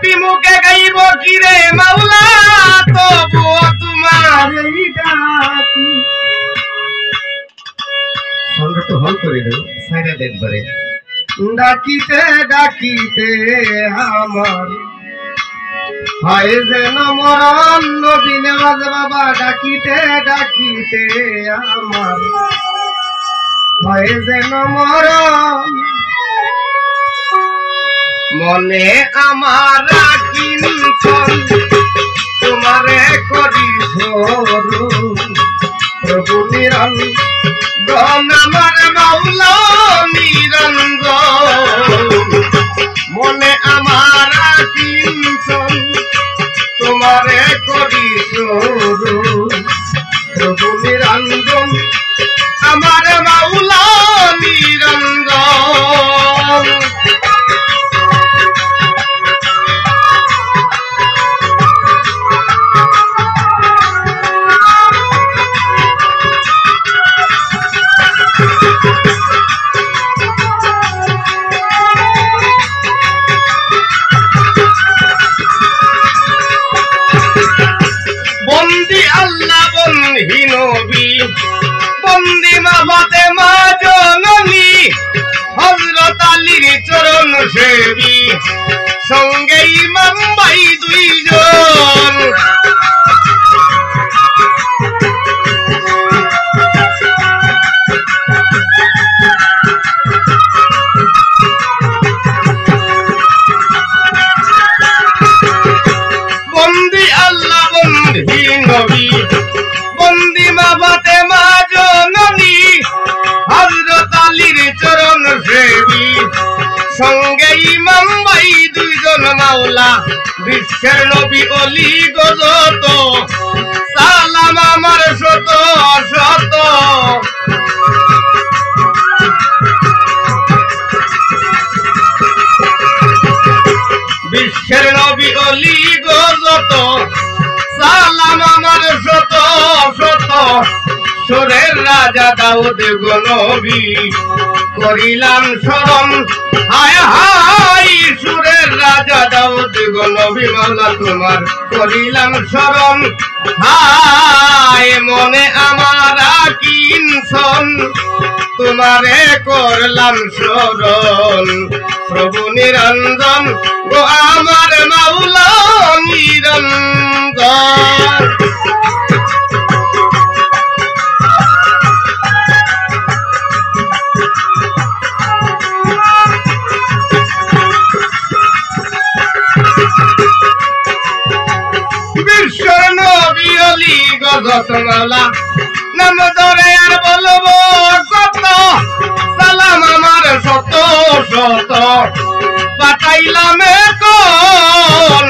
খাটি মুখে গাইব কি রে মাওলা তবু তোমার এই ডাকি। সঙ্গটা হল করে দেব সাইরা দেখবারে ডাকিতে ডাকিতে আমার হয় যেন মরণ নবী নেওয়াজ বাবা ডাকিতে ডাকিতে আমার হয় যেন মরণ মনে আমার কিঞ্চন তোমারে করি প্রভু নিরঞ্জন আমার মাওলা নিরঞ্জন মনে আমার কিঞ্চন তোমারে করি প্রভু নিরঞ্জন আমার মাওলা নিরঞ্জন। বন্দি আল্লাহ বন্দি নবী বন্দি মা ফাতেমা জননী হযরত আলীর চরণ সেবী সঙ্গে ইমাম ভাই দুইজন বন্দি আল্লাহ বন্দি নবী বন্দি মা ফাতেমা জননী হযরত আলীর চরণ সেবী সঙ্গে ইমাম ভাই দুইজন মাওলা বিশ্বের নবী অলি গজত সালাম আমার শত শত বিশ্বের নবী অলি গজত সালাম আমার শত শত সুরের রাজা দাউদ গো নবী করিলাম শরণ হায় হায় সুরের রাজা দাউদ গো নবী মাওলা তোমার করিলাম শরণ হায় মনে আমার কিঞ্চন তোমারে করলাম শরণ প্রভু নিরঞ্জন গো আমার মাওলা নিরঞ্জন। বিশ্বর নবী অলি গজত মাওলা নাম ধরে আর বলবো কত সালাম আমার শত শত পাঠাইলাম এখন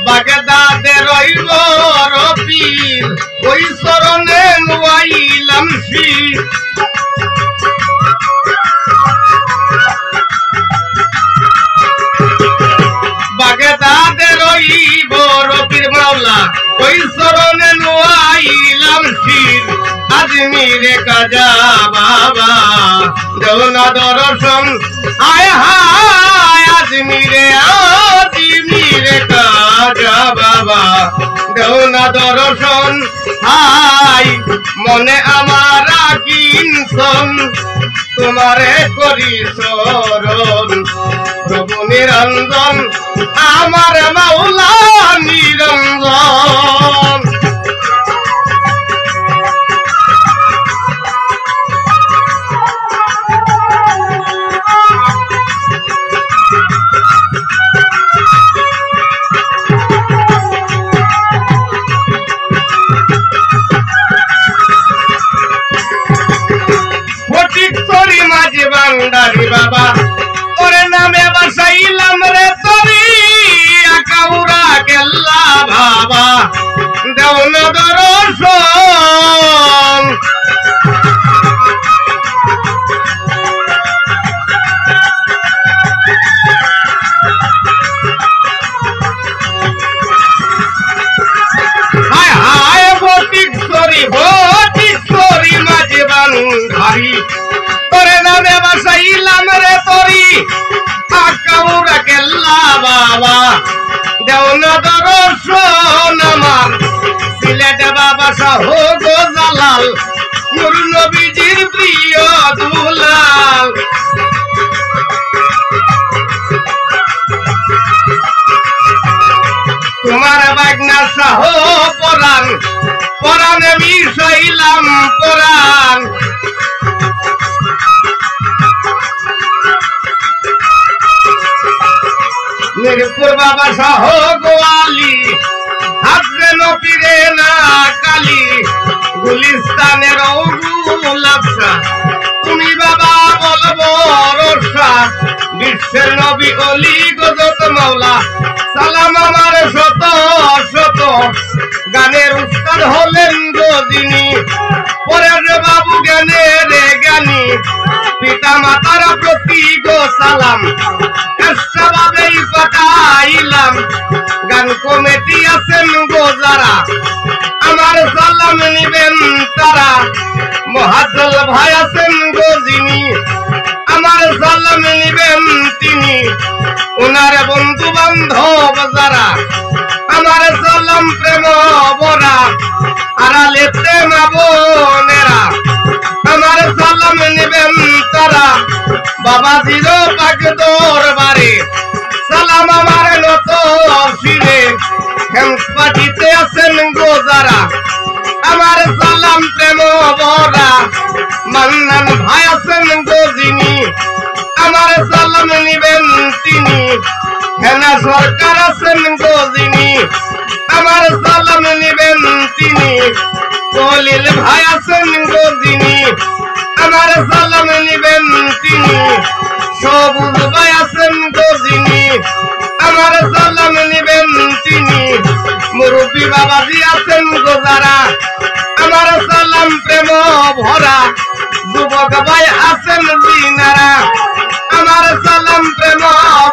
বাগদাদে রইব রবির ওই চরণে নুয়াইলাম শীত বাগদাদে রইব রবির মাওলা ওই চরণে নুয়াইলাম শীত আজমিরে কাজা বাবা দেও না দর্শন আয় হায় আজমিরে কাজা বাবা দেও না দর্শন হায় মনে আমার কিঞ্চন তোমারে করি শরণ প্রভু নিরঞ্জন আমার মাওলা নিরঞ্জন। ফটিকছড়ি মাঝি ভান্ডারি বাবা তোর নামে বাসাইলাম রে তরি আকাউরা কেল্লা বাবা দেও না দর্শন হায় হায় ফটিকছড়ি মাঝি ভান্ডারি তোরে নামে বাসাইলাম রে তরি আকাউরা কেল্লা বাবা দেওনা দর্শন আমার সিলেট বাবা শাহ গো জালাল নূর নবীজির প্রিয় দুলাল তোমার বাগনা শাহ পরাণ পরাণে মিশাইলাম পরাণ মিরপুর বাবা শাহ গোয়ালি হাজরে নবীরে না কালী গুলিস্তানের গুলাবশা তুমি বাবা বলবো রসা বিশ্বের নবী অলি গজত মাওলা সালাম আমার শত শত গানের উস্তাদ হলেন গদিনী পরের বাবু জ্ঞানের জ্ঞানী পিতা মাতার প্রতি গো সালাম এসবাবেই পাঠাইলাম গান কমিটি আছেন গো যারা আমার সালাম নিবেন তারা মহাজল ভাই আছেন গো যিনি আমার সালাম নিবেন তিনি ওনার বন্ধু বান্ধব যারা আমার সালাম প্রেম বরা আড়ালেতে মা বোনেরা আমার সালাম নিবেন তারা বাবাজির পাক দরবারে সালাম আমার নত শিরে হেমপাটিতে আছেন গো যারা আমার সালাম প্রেম বরা মান্নান ভাই আছেন গো যিনি আমার সালাম নিবেন তিনি হেনা সরকার আছেন গো যিনি আমার সালাম নিবেন তিনি কলিল ভাই আছেন গো যিনি আমার সালাম নিবেন তিনি সবুজ ভাই আছেন গো যিনি আমার সালাম নিবেন তিনি মুরব্বী বাবাজি আছেন গো যারা আমার সালাম প্রেম ভরা যুবক ভাই আছেন যিনারা আমার সালাম প্রেম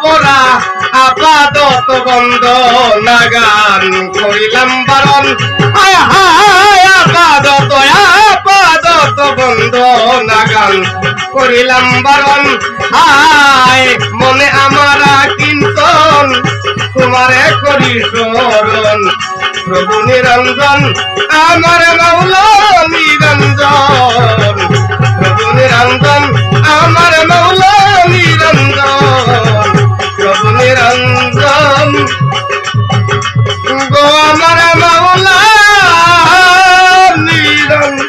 ভরা আপাদত বন্ধ নাগান করিলাম বারণ হায় হায় আপাদত বন্ধ নাগান করিলাম বারণ হায় মনে আমারা কিন্তন তোমারে করি স্মরণ প্রভু নিরঞ্জন আমার মাওলা নিরঞ্জন প্রভু নিরঞ্জন আমার মাওলা নিরঞ্জন প্রভু নিরঞ্জন গো আমার মাওলা নিরঞ্জন